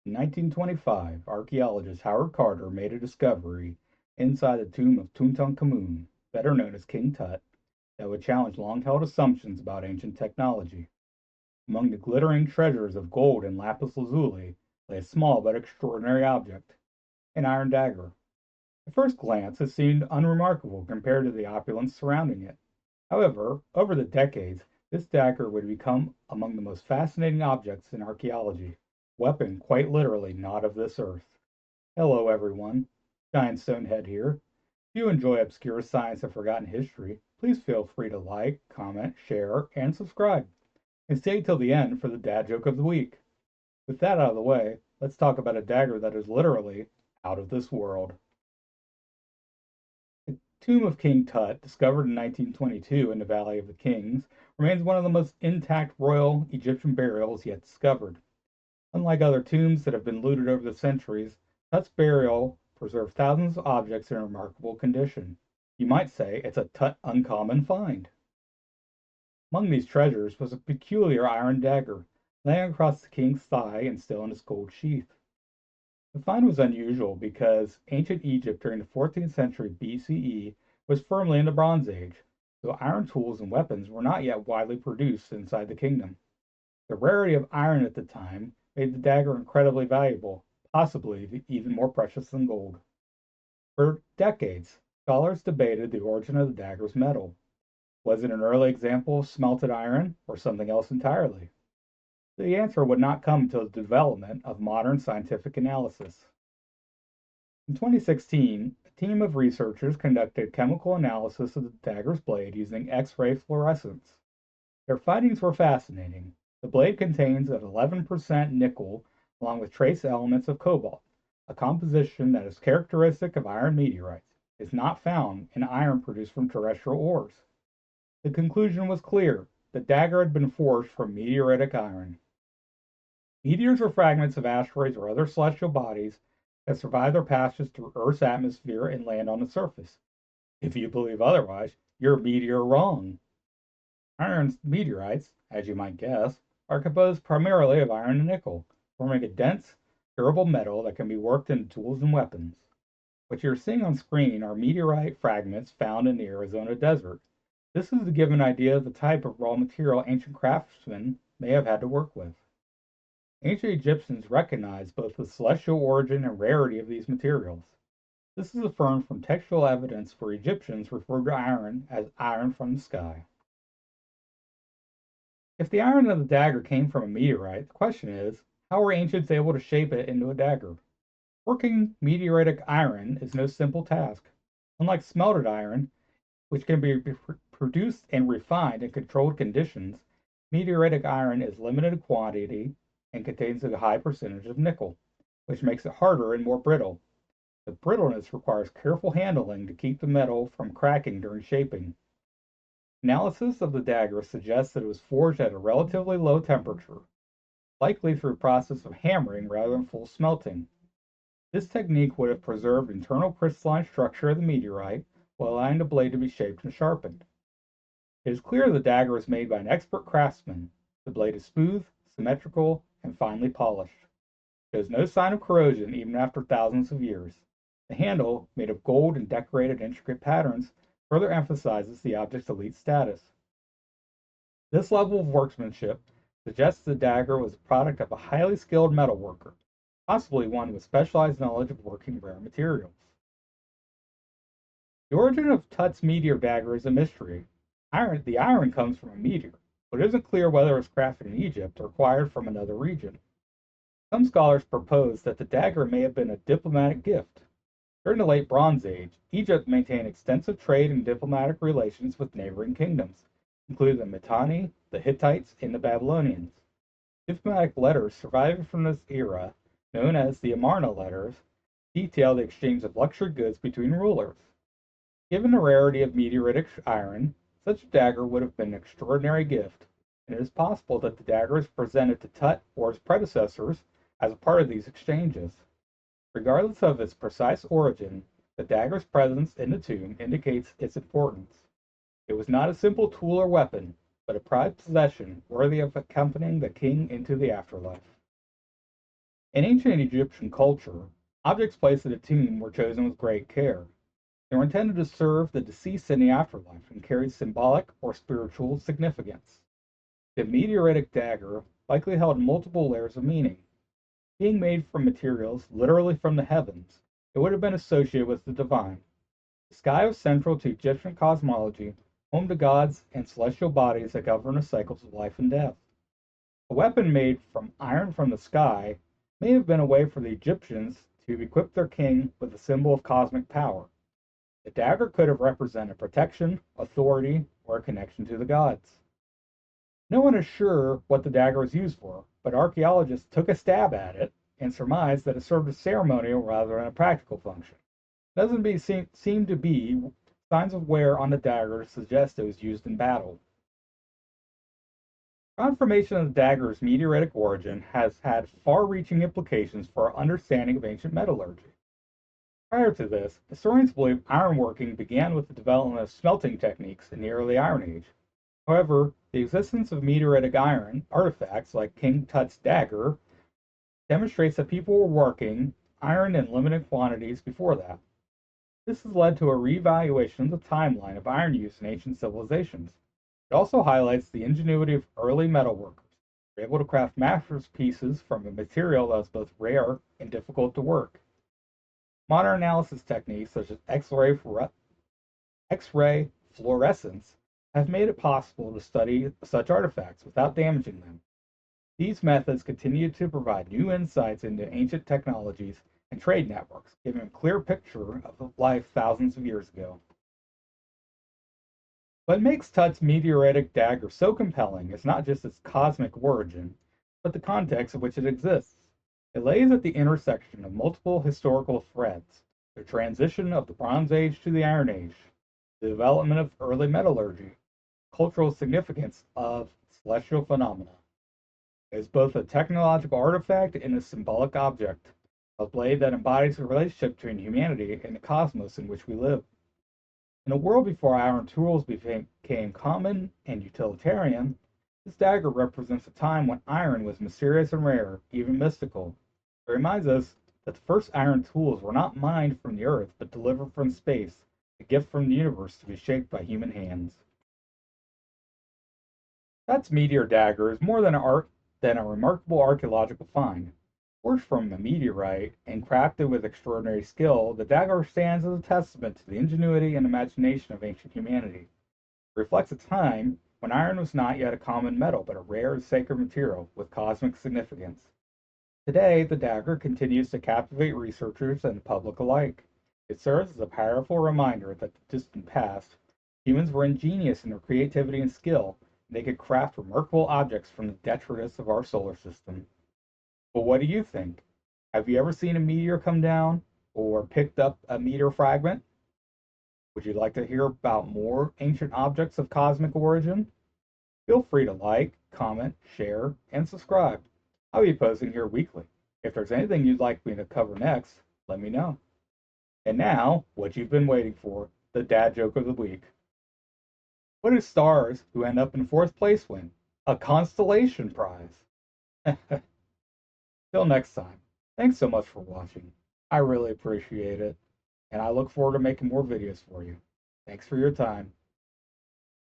In 1925, archaeologist Howard Carter made a discovery inside the tomb of Tutankhamun, better known as King Tut, that would challenge long-held assumptions about ancient technology. Among the glittering treasures of gold and lapis lazuli lay a small but extraordinary object, an iron dagger. At first glance, it seemed unremarkable compared to the opulence surrounding it. However, over the decades, this dagger would become among the most fascinating objects in archaeology, weapon quite literally not of this earth. Hello, everyone. Giant Stonehead here. If you enjoy obscure science and forgotten history, please feel free to like, comment, share, and subscribe. And stay till the end for the dad joke of the week. With that out of the way, let's talk about a dagger that is literally out of this world. The tomb of King Tut, discovered in 1922 in the Valley of the Kings, remains one of the most intact royal Egyptian burials yet discovered. Unlike other tombs that have been looted over the centuries, Tut's burial preserved thousands of objects in remarkable condition. You might say it's a Tut uncommon find. Among these treasures was a peculiar iron dagger, laying across the king's thigh and still in its gold sheath. The find was unusual because ancient Egypt during the 14th century BCE was firmly in the Bronze Age, so iron tools and weapons were not yet widely produced inside the kingdom. The rarity of iron at the time made the dagger incredibly valuable, possibly even more precious than gold. For decades, scholars debated the origin of the dagger's metal. Was it an early example of smelted iron or something else entirely? The answer would not come until the development of modern scientific analysis. In 2016, a team of researchers conducted chemical analysis of the dagger's blade using X-ray fluorescence. Their findings were fascinating. The blade contains an 11% nickel along with trace elements of cobalt, a composition that is characteristic of iron meteorites. It is not found in iron produced from terrestrial ores. The conclusion was clear. The dagger had been forged from meteoritic iron. Meteors are fragments of asteroids or other celestial bodies that survive their passage through Earth's atmosphere and land on the surface. If you believe otherwise, you're meteor wrong. Iron meteorites, as you might guess, are composed primarily of iron and nickel, forming a dense, durable metal that can be worked into tools and weapons. What you're seeing on screen are meteorite fragments found in the Arizona desert. This is to give an idea of the type of raw material ancient craftsmen may have had to work with. Ancient Egyptians recognized both the celestial origin and rarity of these materials. This is affirmed from textual evidence where Egyptians referred to iron as iron from the sky. If the iron of the dagger came from a meteorite, the question is, how were ancients able to shape it into a dagger? Working meteoritic iron is no simple task. Unlike smelted iron, which can be produced and refined in controlled conditions, meteoritic iron is limited in quantity and contains a high percentage of nickel, which makes it harder and more brittle. The brittleness requires careful handling to keep the metal from cracking during shaping. Analysis of the dagger suggests that it was forged at a relatively low temperature, likely through a process of hammering rather than full smelting. This technique would have preserved internal crystalline structure of the meteorite while allowing the blade to be shaped and sharpened. It is clear the dagger was made by an expert craftsman. The blade is smooth, symmetrical, and finely polished. There is no sign of corrosion even after thousands of years. The handle, made of gold and decorated intricate patterns, further emphasizes the object's elite status. This level of workmanship suggests the dagger was the product of a highly skilled metalworker, possibly one with specialized knowledge of working rare materials. The origin of Tut's meteor dagger is a mystery. The iron comes from a meteor, but it isn't clear whether it was crafted in Egypt or acquired from another region. Some scholars propose that the dagger may have been a diplomatic gift. During the Late Bronze Age, Egypt maintained extensive trade and diplomatic relations with neighboring kingdoms, including the Mitanni, the Hittites, and the Babylonians. Diplomatic letters surviving from this era, known as the Amarna letters, detail the exchange of luxury goods between rulers. Given the rarity of meteoritic iron, such a dagger would have been an extraordinary gift, and it is possible that the dagger was presented to Tut or his predecessors as a part of these exchanges. Regardless of its precise origin, the dagger's presence in the tomb indicates its importance. It was not a simple tool or weapon, but a prized possession worthy of accompanying the king into the afterlife. In ancient Egyptian culture, objects placed at a tomb were chosen with great care. They were intended to serve the deceased in the afterlife and carried symbolic or spiritual significance. The meteoritic dagger likely held multiple layers of meaning. Being made from materials literally from the heavens, it would have been associated with the divine. The sky was central to Egyptian cosmology, home to gods and celestial bodies that govern the cycles of life and death. A weapon made from iron from the sky may have been a way for the Egyptians to equip their king with a symbol of cosmic power. The dagger could have represented protection, authority, or a connection to the gods. No one is sure what the dagger was used for, but archaeologists took a stab at it and surmised that it served a ceremonial rather than a practical function. Seem to be signs of wear on the dagger suggest it was used in battle. Confirmation of the dagger's meteoritic origin has had far-reaching implications for our understanding of ancient metallurgy. Prior to this, historians believe ironworking began with the development of smelting techniques in the early Iron Age. However, the existence of meteoritic iron artifacts like King Tut's dagger demonstrates that people were working iron in limited quantities before that. This has led to a reevaluation of the timeline of iron use in ancient civilizations. It also highlights the ingenuity of early metalworkers. They were able to craft masterpieces from a material that was both rare and difficult to work. Modern analysis techniques such as X-ray fluorescence have made it possible to study such artifacts without damaging them. These methods continue to provide new insights into ancient technologies and trade networks, giving a clear picture of life thousands of years ago. What makes Tut's meteoritic dagger so compelling is not just its cosmic origin, but the context in which it exists. It lays at the intersection of multiple historical threads: the transition of the Bronze Age to the Iron Age, the development of early metallurgy, cultural significance of celestial phenomena. It is both a technological artifact and a symbolic object, a blade that embodies the relationship between humanity and the cosmos in which we live. In a world before iron tools became common and utilitarian, this dagger represents a time when iron was mysterious and rare, even mystical. It reminds us that the first iron tools were not mined from the earth, but delivered from space, a gift from the universe to be shaped by human hands. Tut's meteor dagger is more than a remarkable archaeological find. Forged from a meteorite and crafted with extraordinary skill, the dagger stands as a testament to the ingenuity and imagination of ancient humanity. It reflects a time when iron was not yet a common metal, but a rare and sacred material with cosmic significance. Today, the dagger continues to captivate researchers and the public alike. It serves as a powerful reminder that in the distant past, humans were ingenious in their creativity and skill, and they could craft remarkable objects from the detritus of our solar system. But what do you think? Have you ever seen a meteor come down or picked up a meteor fragment? Would you like to hear about more ancient objects of cosmic origin? Feel free to like, comment, share, and subscribe. I'll be posting here weekly. If there's anything you'd like me to cover next, let me know. And now, what you've been waiting for, the dad joke of the week. What do stars who end up in fourth place win? A constellation prize. Till next time, thanks so much for watching. I really appreciate it, and I look forward to making more videos for you. Thanks for your time.